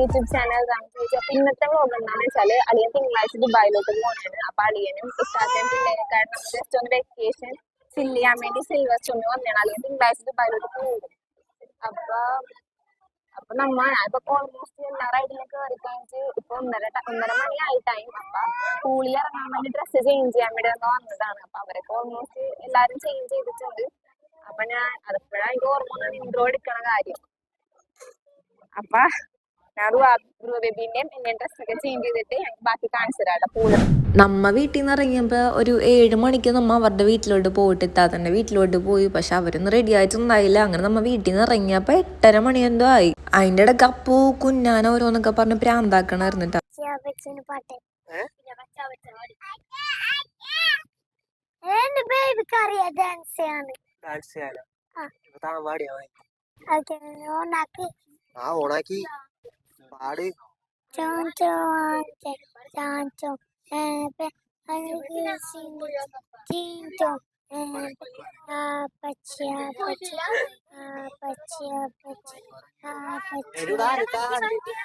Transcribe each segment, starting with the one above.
YouTube channel അപ്പൊ ഇന്നത്തെ vlog എന്താണെന്ന് വെച്ചാല് അളിയൻ തിങ്കളാഴ്ച ദുബായിലോട്ട് പോകുന്നതാണ്. അപ്പൊ അളിയനും ഉസ്താദയും പിള്ളേരെക്കായിട്ട് ജസ്റ്റ് ഒന്ന് വെക്കേഷൻ ഫില്ല് ചെയ്യാൻ വേണ്ടി സിൽവർ സ്റ്റോമിൽ വന്നതാണ്. അളിയൻ തിങ്കളാഴ്ച ദുബായിലോട്ട് പോകും. അപ്പൊ അപ്പൊ ഇപ്പൊ ഓൾമോസ്റ്റ് എല്ലാവരും കയറി കഴിഞ്ഞിട്ട് ഇപ്പൊ ഒന്നര മണിയായി ടൈം. അപ്പൊ സ്കൂളിൽ ഇറങ്ങാൻ വേണ്ടി ഡ്രസ്സ് ചേഞ്ച് ചെയ്യാൻ വേണ്ടി വന്നതാണ്. അപ്പൊ അവരൊക്കെ ഓൾമോസ്റ്റ് എല്ലാരും ചേഞ്ച് ചെയ്തിട്ടുണ്ട്. അപ്പൊ ഞാൻ അതിപ്പോഴാണ് എനിക്ക് ഓർമ്മ ഇൻട്രോ എടുക്കണ കാര്യം. അപ്പൊ ഞാൻ ബേബിന്റെയും എന്റെ ഡ്രസ്സൊക്കെ ചേഞ്ച് ചെയ്തിട്ട് ഞങ്ങൾക്ക് ബാക്കി കാണിച്ചു തരാം. പൂരം നമ്മ വീട്ടിൽ നിന്ന് ഇറങ്ങിയപ്പോ ഒരു 7 മണിക്ക് നമ്മ അവരുടെ വീട്ടിലോട്ട് പോയിട്ട് ഇത്താത്തന്റെ വീട്ടിലോട്ട് പോയി. പക്ഷെ അവരൊന്നും റെഡി ആയിട്ടുണ്ടായില്ല. അങ്ങനെ നമ്മ വീട്ടിൽ നിന്ന് ഇറങ്ങിയപ്പോ 8:30 മണി എന്തോ ആയി. അതിന്റെ ഇടയ്ക്ക് അപ്പു കുഞ്ഞാന ഓരോന്നൊക്കെ പറഞ്ഞ് പ്രാന്താക്കണായിരുന്നിട്ടാ.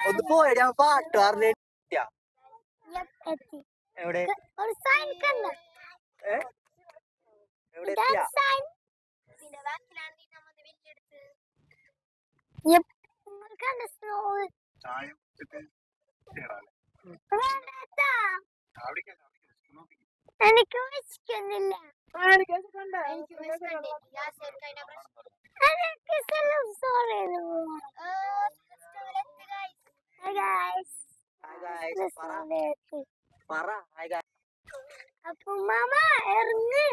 ഒന്ന് പോയ പാട്ട് പറഞ്ഞ എവിടെ എനിക്ക് വിശക്കുന്നില്ല. അപ്പൊ മാമ ഇറങ്ങ്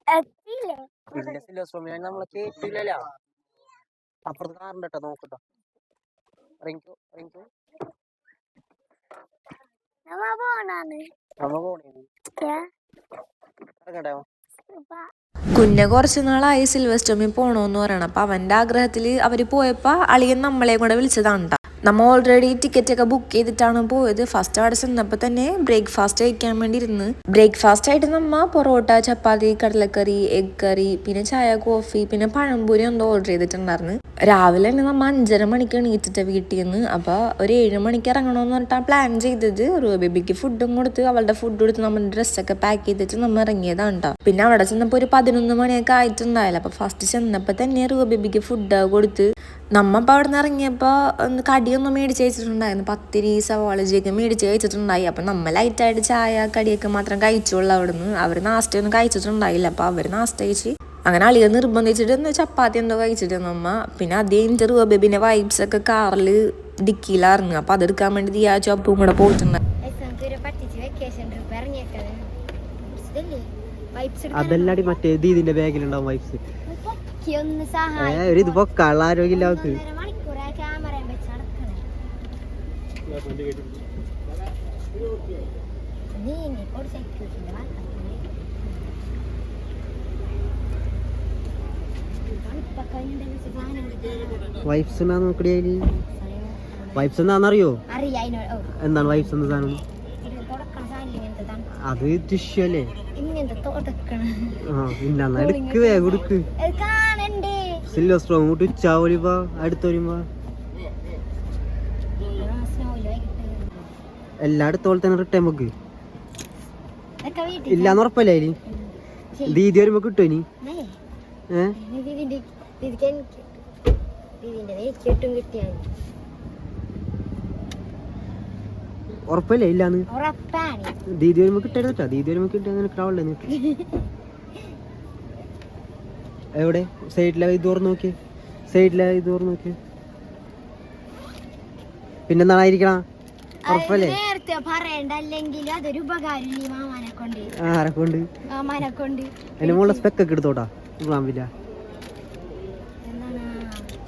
എത്തിയില്ലേ നമ്മളെ കേട്ടില്ലല്ലോ. അപ്പുറത്ത് കാറുണ്ട് കേട്ടോ, നോക്കട്ടോ. ഇറങ്ങിക്കോ ഇറങ്ങിക്കോ. നമ്മ പോണാണ് ഇറങ്ങട്ടോ. കുഞ്ഞ കുറച്ച് നാളായി സിൽവർ സ്റ്റോമിൽ പോണോന്ന് പറയണം. അപ്പൊ അവന്റെ ആഗ്രഹത്തില് അവര് പോയപ്പോ അളിയൻ നമ്മളെ കൂടെ വിളിച്ചതാണ്. നമ്മ ഓൾറെഡി ടിക്കറ്റ് ഒക്കെ ബുക്ക് ചെയ്തിട്ടാണ് പോയത്. ഫസ്റ്റ് അവിടെ ചെന്നപ്പോ തന്നെ ബ്രേക്ക്ഫാസ്റ്റ് കഴിക്കാൻ വേണ്ടി ഇരുന്ന്. ബ്രേക്ക്ഫാസ്റ്റ് ആയിട്ട് നമ്മ പൊറോട്ട, ചപ്പാത്തി, കടലക്കറി, എഗ് കറി, പിന്നെ ചായ, കോഫി, പിന്നെ പഴംപൊരി എന്തോ ഓർഡർ ചെയ്തിട്ടുണ്ടായിരുന്നു. രാവിലെ തന്നെ നമ്മ 5:30 മണിക്ക് എണീറ്റിട്ട് വീട്ടിൽ നിന്ന്. അപ്പൊ ഒരു 7 മണിക്ക് ഇറങ്ങണമെന്ന് പറഞ്ഞിട്ടാണ് പ്ലാൻ ചെയ്തത്. ബേബിക്ക് ഫുഡും കൊടുത്ത് അവളുടെ ഫുഡ് കൊടുത്ത് നമ്മുടെ ഡ്രസ്സൊക്കെ പാക്ക് ചെയ്തിട്ട് നമ്മൾ ഇറങ്ങിയതാണ്. പിന്നെ അവിടെ ചെന്നപ്പോ ഒരു 11 മണിയൊക്കെ ആയിട്ടുണ്ടായില്ല. അപ്പൊ ഫസ്റ്റ് ചെന്നപ്പോ തന്നെ ബേബിക്ക് ഫുഡ് കൊടുത്ത് നമ്മ ഇപ്പൊ അവിടെ നിന്ന് ഇറങ്ങിയപ്പോ കടിയൊന്നും മേടിച്ച് കഴിച്ചിട്ടുണ്ടായിരുന്നു. പത്തിരി, സവാളജിയൊക്കെ മേടിച്ച് കഴിച്ചിട്ടുണ്ടായി. അപ്പൊ നമ്മ ലൈറ്റായിട്ട് ചായ കടിയൊക്കെ മാത്രം കഴിച്ചോളൂ അവിടുന്ന്. അവര് നാസ്റ്റയൊന്നും കഴിച്ചിട്ടുണ്ടായില്ല. അപ്പൊ അവര് നാസ്റ്റ കഴിച്ച് അങ്ങനെ അളിയെ നിർബന്ധിച്ചിട്ട് ചപ്പാത്തി എന്തോ കഴിച്ചിട്ട് നമ്മ. പിന്നെ അതേ ബേബിന്റെ വൈബ്സ് ഒക്കെ കാറില് ഡിക്കിയിലായിരുന്നു. അപ്പൊ അതെടുക്കാൻ വേണ്ടി ദിയാ ചോപ്പും കൂടെ പോയിട്ടുണ്ട്. അതല്ലാടി മറ്റേ ഇതിന്റെ ബാഗിലുണ്ടാവും വൈബ്സ്. ഇത് പൊക്കാള ആരോഗ്യമില്ലാത്ത വൈബ്സ് എന്നാ നോക്കടി. വൈബ്സ് എന്താണെന്നറിയോ? എന്താണ് വൈബ്സ് എന്ന സാധനം? അത് ടിഷ്യൂ അല്ലേ? എടുക്ക് വേഗം എടുക്ക്. സിൽവർ സ്ട്രോങ് കൂട്ടി ഉച്ചാവുമ്പോ അടുത്ത് വരുമ്പോ എല്ലായിടത്തോളം തന്നെ റിട്ടേൺ വെക്ക്. ഇല്ലാന്ന് ഉറപ്പല്ലേ ഇനി? ദീദി വരുമ്പോ കിട്ടുമോ ഇനി? ഉറപ്പല്ലേ ഇല്ലാന്ന്? ദീദി വരുമ്പോ കിട്ടാ. ദീദി വരുമ്പോ കിട്ടിയ ക്രൗഡിലെ എവിടെ സൈഡിലെ ഇത് തുറന്നു നോക്കി. സൈഡിലെ ഇത് തുറന്നു നോക്കി. പിന്നെന്താണായിരിക്കണം? ഉറപ്പല്ലേ? ആരെക്കൊണ്ട്? എന്റെ മോളെ സ്പെക്കൊക്കെ എടുത്തോട്ടാ. ഇല്ല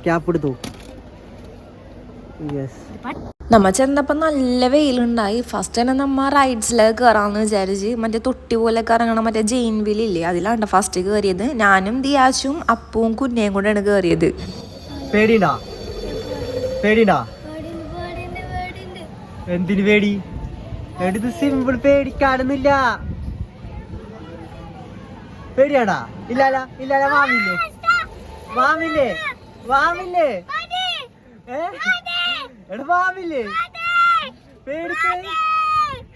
ക്യാപ്പ് എടുത്തോ. യെസ്. നമ്മ ചെന്നപ്പോ നല്ല വെയിലുണ്ടായി. ഫസ്റ്റ് തന്നെ നമ്മ റൈഡ്സിലൊക്കെ കയറാന്ന് വിചാരിച്ച് മറ്റേ തൊട്ടി പോലെ കറങ്ങണം മറ്റേ ജെയിൻ വീലില്ലേ, അതിലാണ് ഫസ്റ്റ് കയറിയത്. ഞാനും ദിയാശും അപ്പവും കുഞ്ഞയും കൂടെയാണ് കയറിയത്. പേടിണ്ടാ? പേടിണ്ടാ? എന്തിന് പേടി? എടുത്ത് സിമ്പിൾ, പേടിക്കാനൊന്നുമില്ല. പേടിയാടാ? ഇല്ലാല ഇല്ലാല. മാമില്ലേ? മാമില്ലേ? മാമില്ലേ? എടാ പാമ്പില്ലേ പേടിക്ക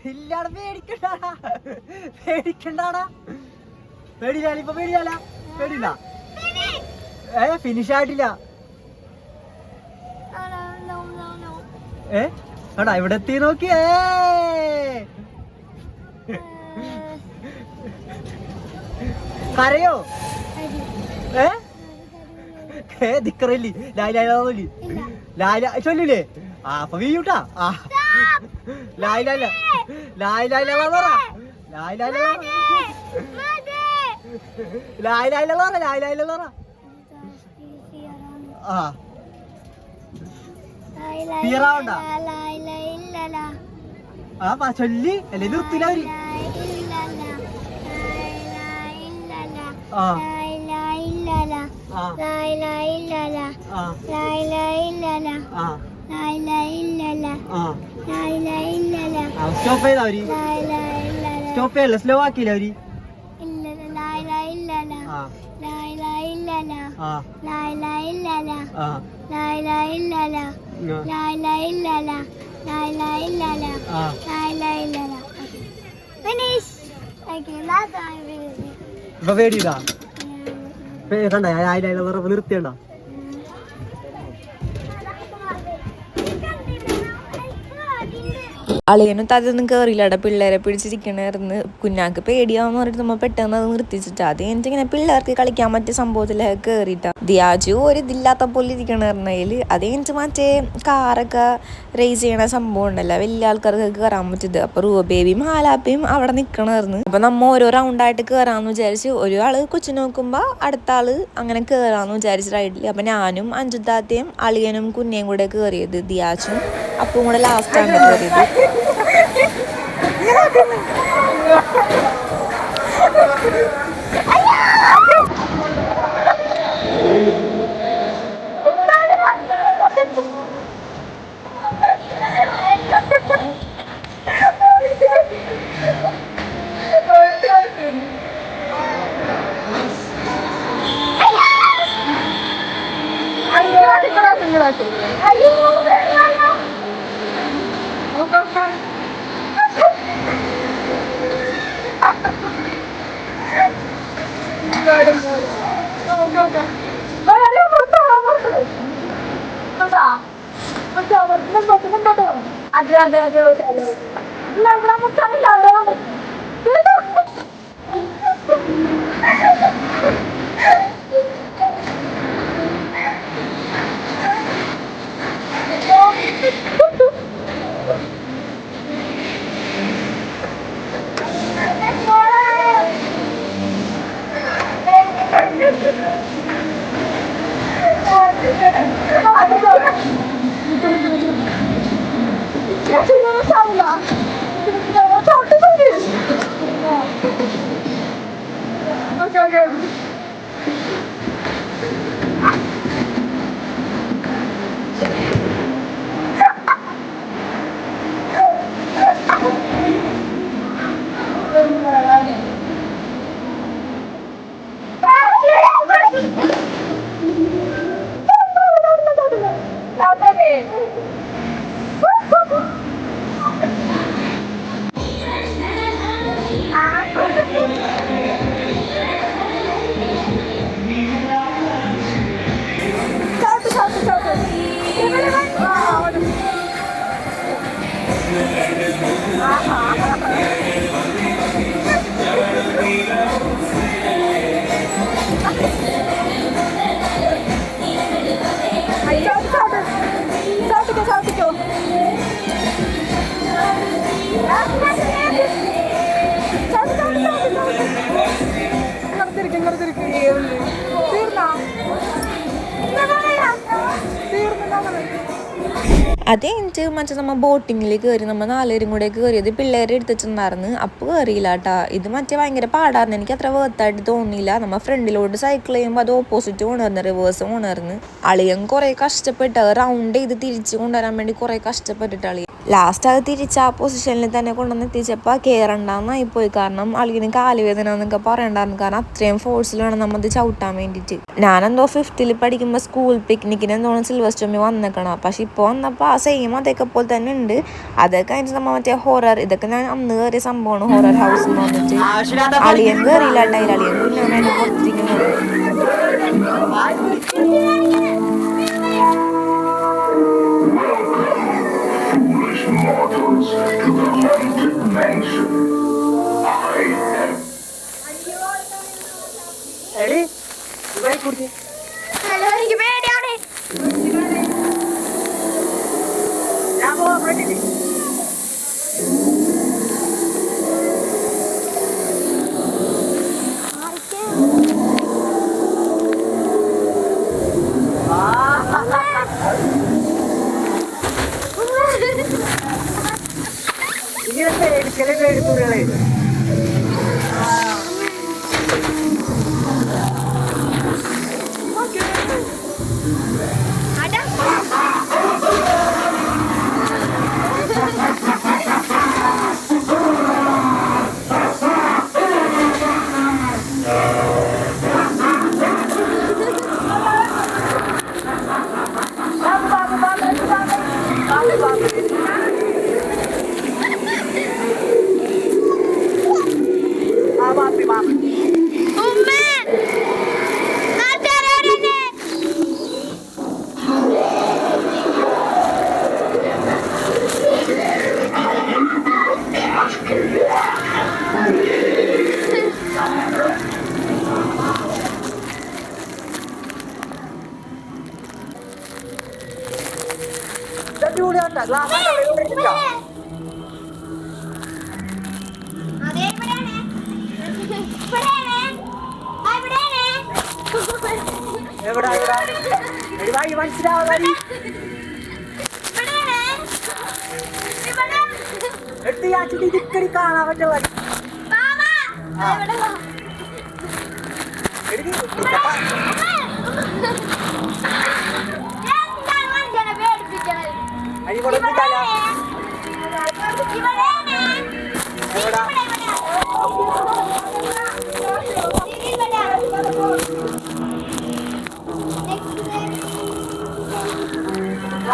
ഇല്ലാടാ പേടിക്കണ്ടാടാ പേടിക്കണ്ടാടാ പേടിയില്ല ഇപ്പൊ പേടിയല്ല പേടിയില്ല ഫിനിഷ് ആയിട്ടില്ല എടാ ഇവിടെ എത്തി നോക്കിയേ കരയോ ദിക്കറല്ലേ ലായിലി ലായില ചൊല്ലൂലേ ആ അപ്പൊ വീയൂട്ടാ ആ ലായില ലായില ആ തീറാവണ്ട ആ ചൊല്ലി അല്ലേ നിർത്തില്ല അവര് സ്റ്റോപ്പ് ചെയ്താ അവര് സ്റ്റോപ്പ് ചെയ്യല്ല സ്ലോ ആക്കിയില്ല അവര് ഇപ്പൊ പേടിയില്ല കണ്ട നിർത്തിയണ്ട അളിയനും അതൊന്നും കയറിയില്ലട പിള്ളേരെ പിടിച്ചിരിക്കണായിരുന്നു കുഞ്ഞാക്ക് പേടിയാന്ന് പറഞ്ഞിട്ട് നമ്മൾ പെട്ടെന്ന് അത് നിർത്തിച്ചിട്ട് അത് കഴിഞ്ഞിട്ട് ഇങ്ങനെ പിള്ളേർക്ക് കളിക്കാൻ പറ്റിയ സംഭവത്തിലൊക്കെ കയറിയിട്ടാ ദിയാജു ഒരു ഇതില്ലാത്ത പോലെ ഇരിക്കണായിരുന്നതിൽ അത് കഴിഞ്ഞിട്ട് മറ്റേ കാറൊക്കെ റേസ് ചെയ്യണ സംഭവം ഉണ്ടല്ലോ വലിയ ആൾക്കാർക്ക് കയറാൻ പറ്റിയത് അപ്പൊ ബേബിയും ഹാലാപ്പയും അവിടെ നിക്കണായിരുന്നു അപ്പൊ നമ്മ ഓരോ റൗണ്ടായിട്ട് കയറാന്ന് വിചാരിച്ച് ഒരാള് കൊച്ചു നോക്കുമ്പോ അടുത്ത ആള് അങ്ങനെ കയറാന്ന് വിചാരിച്ച റൈഡില് അപ്പൊ ഞാനും അഞ്ചുതാത്തയും അളിയനും കുഞ്ഞയും കൂടെ കയറിയത് ദിയാജും അപ്പം കൂടെ ലാസ്റ്റാണ് കയറിയത് അത് കഴിഞ്ഞിട്ട് മറ്റേ നമ്മൾ ബോട്ടിങ്ങിൽ കയറി, നമ്മൾ 4 പേരും കൂടെ കയറിയത് പിള്ളേരെ എടുത്തിട്ടുണ്ടായിരുന്നു. അപ്പോൾ കയറിയില്ല കേട്ടാ. ഇത് മറ്റേ ഭയങ്കര പാടായിരുന്നു, എനിക്ക് അത്ര വേർത്തായിട്ട് തോന്നിയില്ല. നമ്മൾ ഫ്രണ്ടിലോട്ട് സൈക്കിൾ ചെയ്യുമ്പോൾ അത് ഓപ്പോസിറ്റ് കൊണ്ടുവരുന്നു, റിവേഴ്സ് കൊണ്ടുവരുന്നു. അളിയൻ കുറേ കഷ്ടപ്പെട്ട് റൗണ്ട് ചെയ്ത് തിരിച്ച് കൊണ്ടുവരാൻ വേണ്ടി കുറേ കഷ്ടപ്പെട്ടിട്ട് അളിയൻ ലാസ്റ്റ് അത് തിരിച്ച് ആ പൊസിഷനിൽ തന്നെ കൊണ്ടുവന്ന് എത്തിച്ചപ്പോൾ കയറണ്ടെന്നായി പോയി. കാരണം അളിയന് കാലുവേദന എന്നൊക്കെ പറയണ്ടായിരുന്നു, കാരണം അത്രയും ഫോഴ്സിൽ വേണം നമ്മൾ ഇത് ചവിട്ടാൻ വേണ്ടിയിട്ട്. ഞാനെന്തോ 5th പഠിക്കുമ്പോൾ സ്കൂൾ പിക്നിക്കിന് എന്തോണം സിൽവർ സ്റ്റോമിൽ വന്നേക്കണം. പക്ഷെ ഇപ്പോൾ വന്നപ്പോൾ ആ സെയിം അതേക്കെ പോലെ തന്നെ ഉണ്ട്. അതൊക്കെ കഴിഞ്ഞിട്ട് നമ്മൾ മറ്റേ ഹൊറർ, ഇതൊക്കെ ഞാൻ അന്ന് കയറിയ സംഭവമാണ്, ഹൊറർ ഹൗസ് എന്ന് വന്നിട്ട്. അളിയൻ കയറിയില്ല ടൈൽ, അളിയൻ കുഞ്ഞാണ്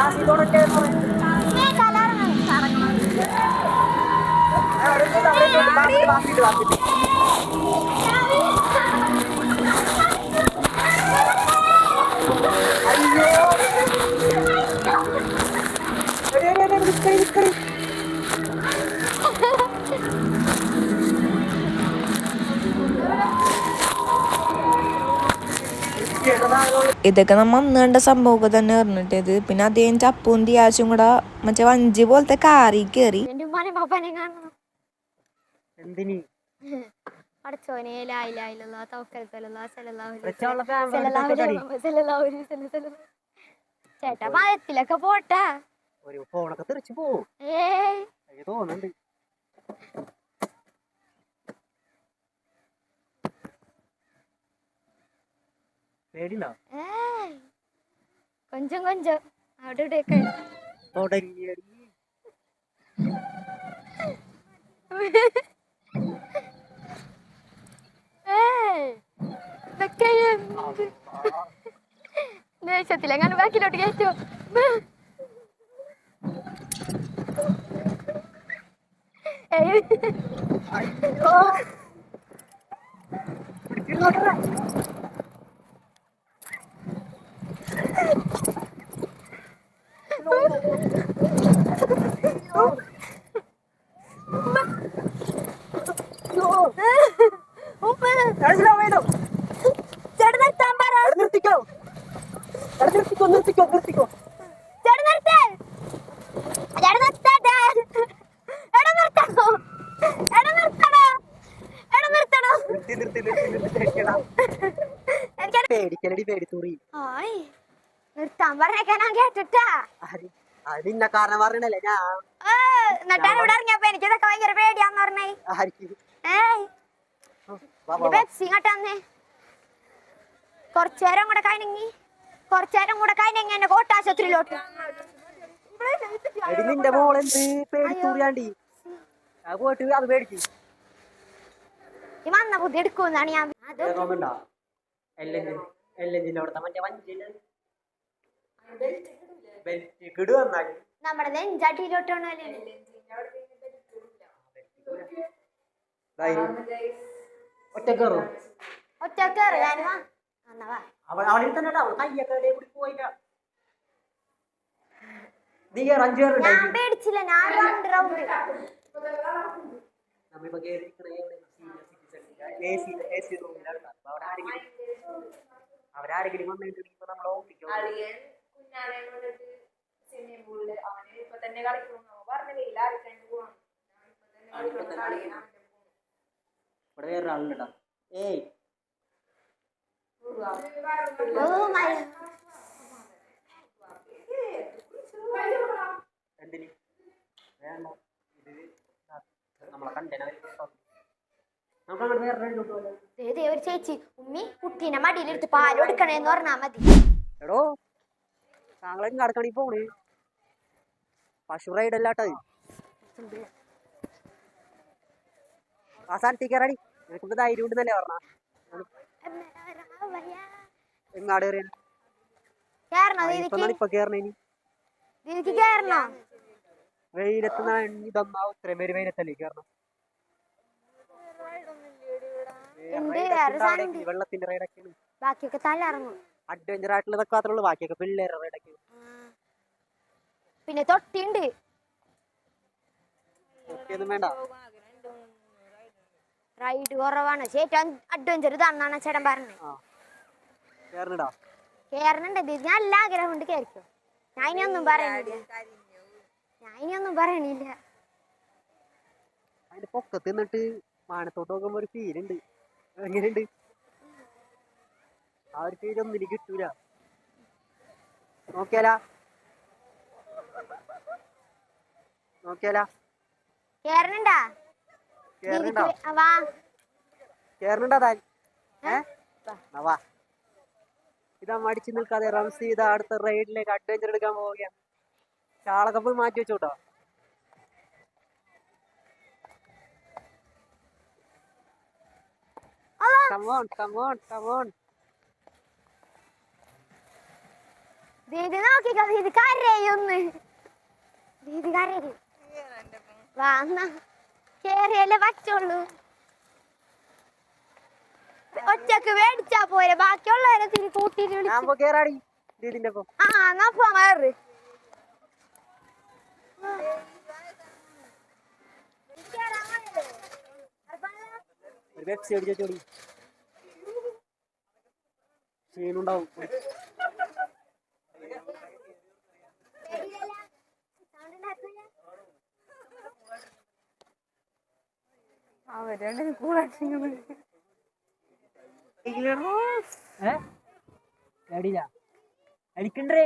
അതിന് പുറത്തിരിക്കുന്നത്. ഇതൊക്കെ നമ്മ അന്ന് കണ്ട സംഭവമൊക്കെ തന്നെ പറഞ്ഞിട്ടത്. പിന്നെ അദ്ദേഹം ചപ്പും തിയാച്ചും കൂടെ മറ്റേ വഞ്ചി പോലത്തെ കാറി കയറി. ചേട്ടാ മയത്തിലൊക്കെ പോട്ടെ, ഫോണൊക്കെ തെറിച്ചു പോവും തോന്നുന്നുണ്ട്. പേടിണ്ടോ? കൊഞ്ചം കൊഞ്ചം അവിടെ ഇവിടെയൊക്കെ ദേശത്തിലെങ്ങനെ ബാക്കിലോട്ട് കയറ്റോ? പേടിക്കലടി പേടിത്തൂറി നിർത്താൻ പറഞ്ഞേക്കാ ഞാൻ കേട്ടിട്ടാ. അത് നിന്നെ കാരണം പറഞ്ഞല്ലേ ഞാൻ എന്നിട്ടാണ് ഇവിടെ ഇറങ്ങിയപ്പോ എനിക്ക് ഇതൊക്കെ ഭയങ്കര പേടിയാന്ന് പറഞ്ഞേ. ആർക്ക് പെപ്സി ഇങ്ങോട്ടന്നേ. കുറച്ചേരം കൂടെ കഴിഞ്ഞെങ്കി എന്നെ കോട്ടാശുപത്രിയിലോട്ട്. നിന്റെ മോളെന്ത് പേടിച്ചൂടിയാണ്ടി അത് പോയിട്ട് അത് പേടിച്ചു ഈ വന്ന ബുദ്ധി എടുക്കുന്നാണ് ഞാൻ. നമ്മുടെ നെഞ്ചാട്ടിയിലോട്ടാണ് ഒറ്റക്കേറ് ഞാനുവാ ഞാൻ പേടിച്ചില്ല. ഞാൻ റൗണ്ട് അവരാരെങ്കിലും വന്നിട്ട് നമ്മളെ ഓപ്പിക്കും. ഇവിടെ വേറെ ആളുണ്ടാ. ഏയ് എന്തിന് വേണ്ട നമ്മളെ കണ്ടന ഒരു ചേച്ചി ഉമ്മി കുട്ടീനെ മടിയിലെടുത്ത് പാല് കൊടുക്കണേന്ന് പറഞ്ഞാ മതി. എടോ താങ്കളും കടക്കണി പോണ് പശു റൈഡല്ലാട്ടത് ആ സ്ഥലത്തേക്ക് കയറാടി. നിനക്കിപ്പോ ധൈര്യം ഉണ്ടെന്നല്ലേ പറഞ്ഞ എങ്ങാട് ഇപ്പൊ കേറണേനി വെയിലത്ത് ഇതൊന്നാവും ഇത്രയും പേര് വെയിലത്തല്ലേ കേറണം. വെള്ളത്തിന്റെ റൈഡൊക്കെയാണ് ബാക്കിയൊക്കെ തലറങ്ങും. അഡ്വഞ്ചർ ആയിട്ടുള്ളതൊക്കെ മാത്രമേ ഉള്ളൂ. ബാക്കിയൊക്കെ പിള്ളേരുടെ റൈഡൊക്കെ. പിന്നെ തൊട്ടിണ്ട് തൊട്ടിയൊന്നും വേണ്ട. റൈഡ് കുറവാണ്. ചേട്ടൻ അഡ്വഞ്ചർ ഇതാണെന്നാണ് ചേട്ടൻ പറഞ്ഞത്. കേറണുണ്ട്. ഞാൻ എല്ലാ ആഗ്രഹം കൊണ്ട് കേറിക്കോ. ഞാൻ ഇനിയൊന്നും പറയണില്ല. അതിന്റെ പൊക്കത്ത് നിന്നിട്ട് മാനത്തോട്ട് നോക്കുമ്പോ ഒരു ഫീലുണ്ട്. എങ്ങനെയുണ്ട് ആ ഒരു ഫീൽ ഒന്നിന് കിട്ടൂല. നോക്കിയാലാ കേറണുണ്ടാ താൻ വാ. ഇതാ മടിച്ചു നിൽക്കാതെ റംസി ഇതാ അടുത്ത റൈഡിലേക്ക് അഡ്വഞ്ചർ എടുക്കാൻ പോവുകയാണ്. ചാളൊക്കെ പോയി മാറ്റി വെച്ചോട്ടോ. Come on. ദീദി നോക്കിക്കോ. ദീദി കരയൊന്ന്. ദീദി കരയും. കേറിയല്ലേ പറ്റുള്ളൂ. ഒറ്റക്ക് മേടിച്ചാ പോരെ. ബാക്കിയുള്ളവരെ തിരി കൂട്ടിട്ട് വിളിച്ചു. ആ എന്നാ പോവാറ്. ക്ഷീണുണ്ടാവും. അടിക്കണ്ടേ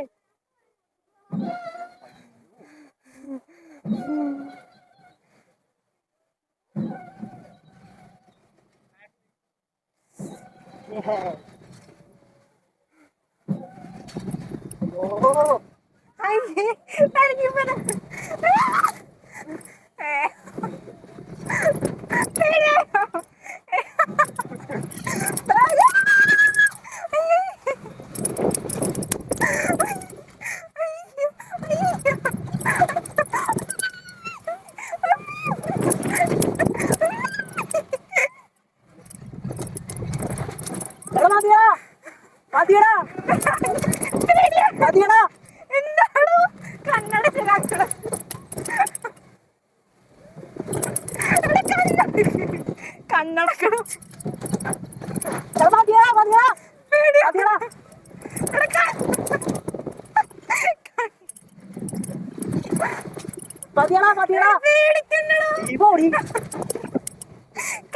കണ്ണടക്കണം.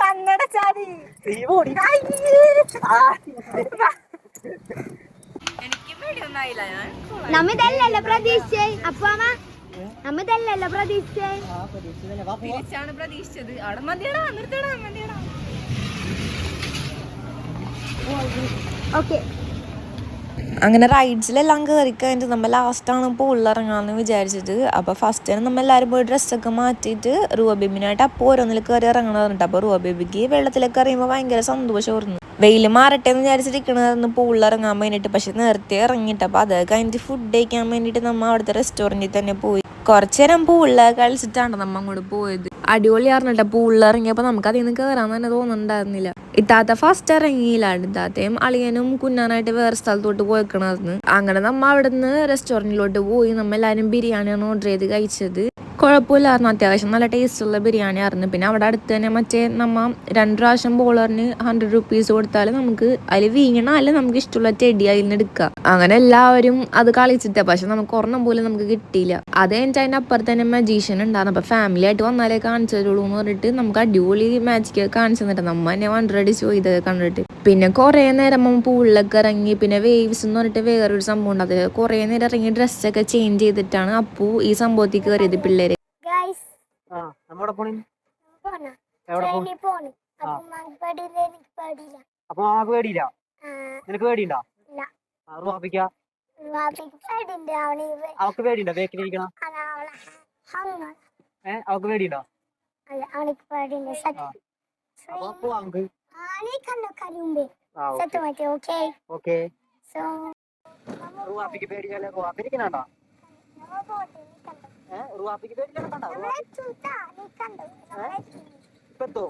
കണ്ണട ചാടി എനിക്ക് പേടിയൊന്നും നമ്മിതല്ലല്ലോ പ്രതീക്ഷിച്ചേ അപ്പൊ അമ്മ നമ്മിതല്ലല്ലോ പ്രതീക്ഷിച്ചേ പ്രതീക്ഷിച്ചത് അവിടെ മതിയടാ നിർത്തടാ മതിയടാ. ഓക്കെ അങ്ങനെ റൈഡ്സിലെല്ലാം കയറി കഴിഞ്ഞിട്ട് നമ്മൾ ലാസ്റ്റാണ് പൂളിലിറങ്ങാമെന്ന് വിചാരിച്ചത്. അപ്പോൾ ഫസ്റ്റ് തന്നെ നമ്മൾ എല്ലാവരും പോയി ഡ്രസ്സൊക്കെ മാറ്റിയിട്ട് റൂബേബിനായിട്ട് അപ്പോൾ ഓരോന്നിൽ കയറി ഇറങ്ങണം പറഞ്ഞിട്ട്. അപ്പോൾ റൂബേബിക്ക് വെള്ളത്തിലൊക്കെ അറിയുമ്പോൾ ഭയങ്കര സന്തോഷമായിരുന്നു. വെയിൽ മാറട്ടെ എന്ന് വിചാരിച്ചിരിക്കണമായിരുന്നു പൂളിൽ ഇറങ്ങാൻ വേണ്ടിയിട്ട്. പക്ഷെ നേരത്തെ ഇറങ്ങിയിട്ട് അപ്പോൾ അത് കഴിഞ്ഞിട്ട് ഫുഡ് കഴിക്കാൻ വേണ്ടിയിട്ട് നമ്മൾ അവിടുത്തെ റെസ്റ്റോറൻറ്റിൽ തന്നെ പോയി. കുറച്ചു നേരം പൂളിലൊക്കെ കളിച്ചിട്ടാണ് നമ്മൾ അങ്ങോട്ട് പോയത്. അടിപൊളിയായിരുന്നിട്ട് പൂളിൽ ഇറങ്ങിയപ്പോൾ നമുക്ക് അതിൽ നിന്ന് കയറാൻ തന്നെ തോന്നുന്നുണ്ടായിരുന്നില്ല. ഇത്താത്ത ഫസ്റ്റ് ഇറങ്ങിയില്ല. ഇത്താത്തയും അളിയനും കുഞ്ഞാനായിട്ട് വേറെ സ്ഥലത്തോട്ട് പോയിക്കണമായിരുന്നു. അങ്ങനെ നമ്മൾ അവിടുന്ന് റെസ്റ്റോറൻറ്റിലോട്ട് പോയി. നമ്മൾ എല്ലാവരും ബിരിയാണിയാണ് ഓർഡർ ചെയ്ത് കഴിച്ചത്. കുഴപ്പമില്ലായിരുന്നു, അത്യാവശ്യം നല്ല ടേസ്റ്റുള്ള ബിരിയാണി ആയിരുന്നു. പിന്നെ അവിടെ അടുത്ത് തന്നെ മറ്റേ നമ്മ 2 പ്രാവശ്യം ബോളറിന് 100 റുപ്പീസ് കൊടുത്താൽ നമുക്ക് അതിൽ വീണാലും നമുക്ക് ഇഷ്ടമുള്ള ചെടി അതിൽ നിന്ന് എടുക്കാം. അങ്ങനെ എല്ലാവരും അത് കളിച്ചിട്ടാ. പക്ഷെ നമുക്ക് ഒരെണ്ണം പോലും നമുക്ക് കിട്ടിയില്ല. അത് കഴിഞ്ഞിട്ട് അതിൻ്റെ അപ്പുറത്ത് തന്നെ മജീഷ്യൻ ഉണ്ടായിരുന്നു. അപ്പോൾ ഫാമിലി ആയിട്ട് വന്നാലേ കാണിച്ചു തരുള്ളൂ എന്ന് പറഞ്ഞിട്ട് നമുക്ക് അടിപൊളി മാജിക്ക് കാണിച്ചു തന്നിട്ട് നമ്മ തന്നെ വണ്ടടിച്ചു പോയി ഇതൊക്കെ കണ്ടിട്ട്. പിന്നെ കുറേ നേരം നമ്മൾ പൂളിലൊക്കെ ഇറങ്ങി. പിന്നെ വേവ്സ് എന്ന് പറഞ്ഞിട്ട് വേറൊരു സംഭവം ഉണ്ട്. അതിൽ കുറേ നേരം ഇറങ്ങി ഡ്രസ്സൊക്കെ ചേഞ്ച് ചെയ്തിട്ടാണ് അപ്പു ഈ സംഭവത്തിൽ കയറിയത് പിള്ളേര്. നിനക്ക് പേടിയുണ്ടോ? അവക്ക് പേടിയുണ്ടോ? ബേക്കിൽ ഇരിക്കണം അവക്ക് പേടിയുണ്ടോ? പേടിക്കണോ? റുവാപ്പിക്ക് പേടിക്കണ്ടോ? ഇപ്പത്തോ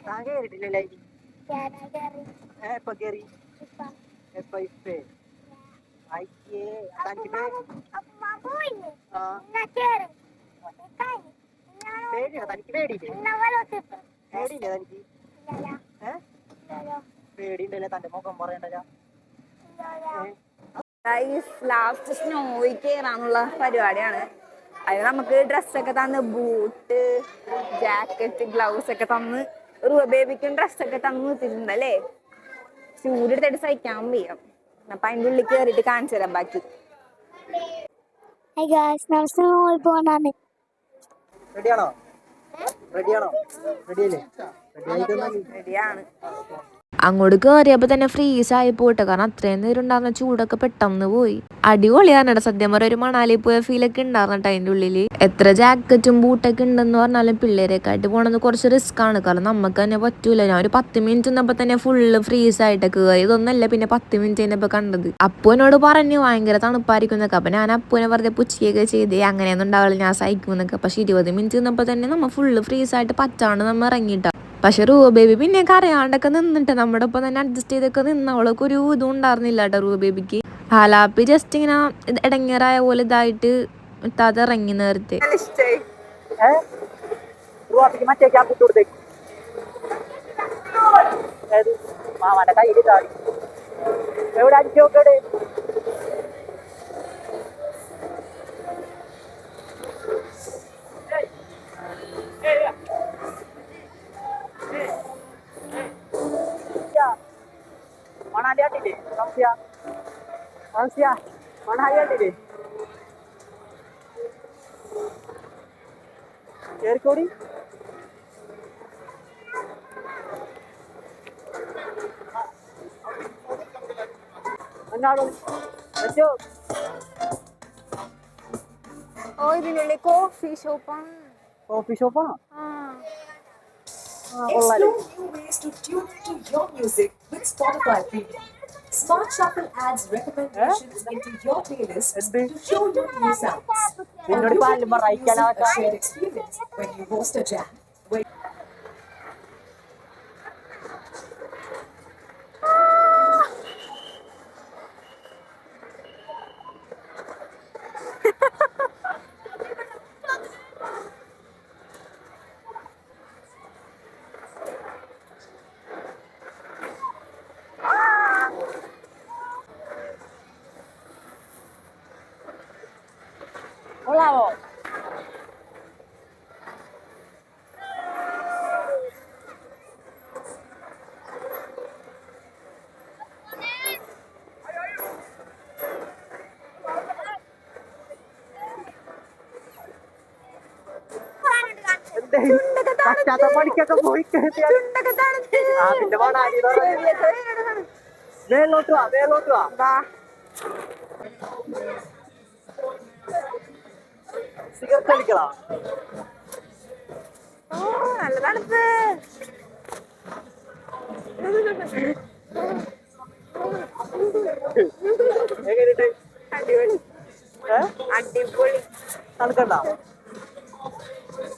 താൻ കേറിട്ടില്ലല്ലേ? എപ്പ കേറി? എപ്പ ഇപ്പേ? അയ്യേ തനിക്ക് പേടിയോ? തനിക്ക് പേടിയില്ലേ? പേടിയില്ലേ തനിക്ക്? പേടിയുണ്ടല്ലേ? തന്റെ മുഖം പറയണ്ടല്ലോ. ലാസ്റ്റ് സ്നോയിൽ കയറാനുള്ള പരിപാടിയാണ്. അതിന് നമുക്ക് ഡ്രസ്സൊക്കെ തന്ന് ബൂട്ട്, ജാക്കറ്റ്, ഗ്ലൗസ് ഒക്കെ തന്ന് ബേബിക്കും ഡ്രസ്സൊക്കെ തന്ന് നിർത്തിയിട്ടുണ്ടല്ലേ. ചൂടെടുത്തിട്ട് സഹിക്കാൻ വയ്യ. അപ്പൊ അതിൻ്റെ ഉള്ളിൽ കയറിയിട്ട് കാണിച്ചു തരാം ബാക്കി. റെഡിയാണോ? റെഡിയാണോ? റെഡിയല്ലേ? റെഡിയാണ്. അങ്ങോട്ട് കയറിയപ്പോൾ തന്നെ ഫ്രീസായി പോയിട്ട്. കാരണം അത്രയും നേരം ഉണ്ടാകുന്ന ചൂടൊക്കെ പെട്ടെന്ന് പോയി. അടിപൊളിയാണ് സത്യം പറഞ്ഞ. ഒരു മണാലി പോയ ഫീലൊക്കെ ഉണ്ടായിരുന്നിട്ട് അതിൻ്റെ ഉള്ളിൽ. എത്ര ജാക്കറ്റും ബൂട്ടൊക്കെ ഉണ്ടെന്ന് പറഞ്ഞാലും പിള്ളേരെക്കായിട്ട് പോകണമെന്ന് കുറച്ച് റിസ്ക് ആണ്. കാരണം നമുക്ക് തന്നെ പറ്റൂല. ഞാൻ ഒരു 10 മിനിറ്റ് നിന്നപ്പോൾ തന്നെ ഫുള്ള് ഫ്രീസായിട്ട് കയറി. ഇതൊന്നല്ല പിന്നെ 10 മിനിറ്റ് കഴിഞ്ഞപ്പോൾ കണ്ടത്. അപ്പുവിനോട് പറഞ്ഞു ഭയങ്കര തണുപ്പായിരിക്കും എന്നൊക്കെ. അപ്പം ഞാൻ അപ്പുവിനെ വെറുതെ പുച്ഛിയൊക്കെ ചെയ്തേ അങ്ങനെയൊന്നും ഉണ്ടാവില്ല, ഞാൻ സഹിക്കും എന്നൊക്കെ. പക്ഷെ 20 മിനിറ്റ് നിന്നപ്പോൾ തന്നെ നമ്മൾ ഫുള്ള് ഫ്രീസായിട്ട് പറ്റാണ്ട് നമ്മൾ ഇറങ്ങിയിട്ടാ. പക്ഷെ ബേബി പിന്നെ കരയാണ്ടൊക്കെ നിന്നിട്ട് നമ്മുടെ ഒപ്പം തന്നെ അഡ്ജസ്റ്റ് ചെയ്തൊക്കെ നിന്ന്. അവൾക്ക് ഒരു ഇതും ഉണ്ടായിരുന്നില്ല കേട്ടോ ബേബിക്ക്. ഹാലാപ്പി ജസ്റ്റ് ഇങ്ങനെ ഇടങ്ങേറായ പോലെ ഇതായിട്ട് അത് ഇറങ്ങി നേരത്തെ. മാമാന്റെ കയ്യിൽ എവിടെ അഞ്ചോക്കടെ മണാലി കണ്ടില്ലേ? മണാലി കണ്ടില്ലേ? കേറിക്കോടി. ഓ ഇതിനുള്ളിൽ കോഫി ഷോപ്പാണ്. Coffee ഷോപ്പാണോ? Explore new ways to tune into your music with Spotify Premium. Smart Shuffle adds recommendations into your playlist to show you new sounds. A shared experience when you host a jam. കൊള്ളാവോ? പറ്റാത്ത പണിക്കൊക്കെ പോയി അതിന്റെ മണാലി മേലോട്ട് വാ മേലോട്ട് വാ cigarette അടിക്കലാ നല്ല തണുപ്പ്. എങ്ങനെയുണ്ട്? അടിപൊളി അടിപൊളി. തണുക്കണ്ട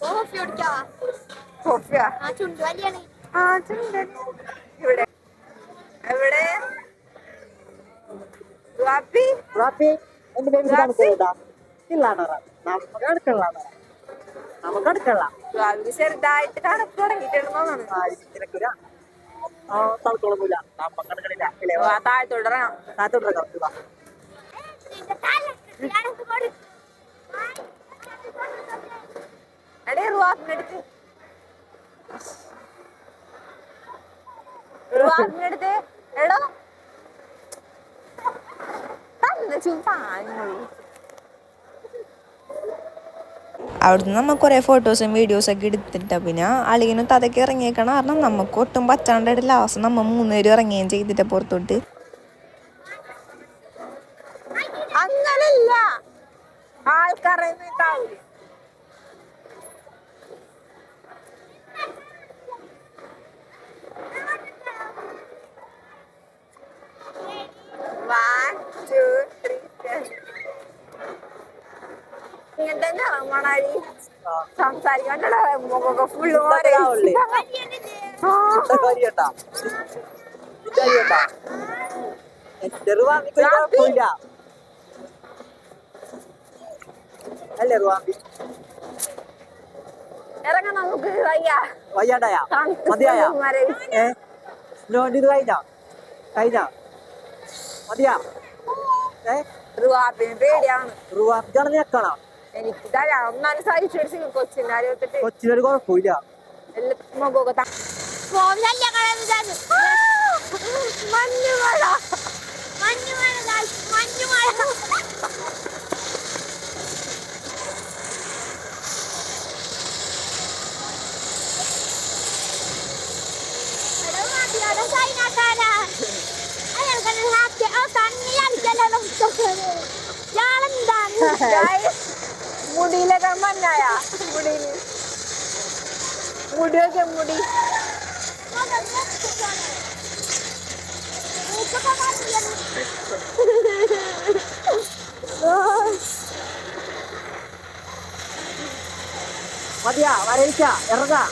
കോഫി കുടിക്കാവാ കോഫിയാ? ആ ചുണ്ട് വലിയാണ് ആ ചുണ്ടൻ. ഇവിടെ എവിടെ റാപ്പി? റാപ്പി എന്റെ ബേബി തണുക്കണ്ടാ? ഇല്ലാണ നമുക്ക് അടുക്കള നമുക്ക് അടുക്കള റാപ്പി ചെറുതായിട്ട് തണുപ്പ് തുടങ്ങിയിട്ടാണ് തോന്നുന്നത്. തണുക്കൊള്ളൊന്നുമില്ല നമുക്ക് അടുക്കളില്ല താഴത്തോട്ടിറങ്ങാം. താത്തോട്ടിറങ്ങാം. എടേ റുവാപ്പിനെടുത്ത് റുവാപ്പിനെടുത്ത് എടോ തന്നെ ചൂപ്പാങ്ങുള്ളൂ. അവിടുന്ന് നമ്മൾ കുറേ ഫോട്ടോസും വീഡിയോസൊക്കെ എടുത്തിട്ടാ പിന്നെ അളിയനും തതൊക്കെ ഇറങ്ങിയേക്കണം. കാരണം നമുക്ക് ഒട്ടും പറ്റാണ്ടായിട്ട് ലാസ്റ്റ് നമ്മൾ 3 പേരും ഇറങ്ങുകയും ചെയ്തിട്ട് പുറത്തോട്ട്. അങ്ങനല്ല ആൾക്കാരെന്നിട്ടാവൂലേ. ഇങ്ങനത്തെ മണാലി സംസാരിക്കണ്ടോ മുഖമൊക്കെ ഫുള്ള് അല്ലേ റുവാമ്പി ഇറങ്ങാം നമുക്ക്. വയ്യാണ്ടായാ മതിയായാ ഇത് കഴിഞ്ഞാ മതിയാ റുവാപ്പിന് പേടിയാണ്. റുവാബിക്കാണ് ഞെക്കണ എനിക്ക് തരാം ഒന്നാലും സഹിച്ചു കൊച്ചിന്റെ ആലോചിച്ചിട്ട് കൊച്ചിനൊരു കുഴപ്പമില്ല. മുഖമൊക്കെ മഞ്ഞുമഴ മുടിയിലൊക്കെ മഞ്ഞായ മുടിയൊക്കെ മുടി മതിയാ വരയിച്ച ഇറങ്ങാ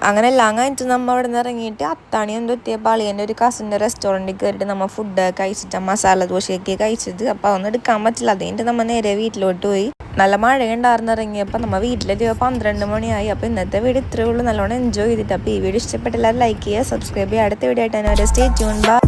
അങ്ങനെ എല്ലാം കഴിഞ്ഞിട്ട് നമ്മൾ അവിടെ നിന്ന് ഇറങ്ങിയിട്ട് അത്താണി എന്തോ എത്തിയപ്പോൾ അളിയൻ്റെ ഒരു കസിൻ്റെ റെസ്റ്റോറൻറ്റിൽ കയറിയിട്ട് നമ്മൾ ഫുഡ് കഴിച്ചിട്ട് മസാല ദോശയൊക്കെ കഴിച്ചത്. അപ്പോൾ അതൊന്നും എടുക്കാൻ പറ്റില്ല. അതുകഴിഞ്ഞിട്ട് നമ്മൾ നേരെ വീട്ടിലോട്ട് പോയി. നല്ല മഴയുണ്ടായിരുന്നു ഇറങ്ങിയപ്പോൾ. നമ്മൾ വീട്ടിലെത്തിയപ്പോൾ 12 മണിയായി. അപ്പോൾ ഇന്നത്തെ വീഡിയോ ഇത്രയേ ഉള്ളൂ. നല്ലോണം എൻജോയ് ചെയ്തിട്ട്. അപ്പോൾ ഈ വീഡിയോ ഇഷ്ടപ്പെട്ടില്ല ലൈക്ക് ചെയ്യുക, സബ്സ്ക്രൈബ് ചെയ്യുക. അടുത്ത വീഡിയോ ആയിട്ട് തന്നെ സ്റ്റേ ട്യൂൺ. ബൈ.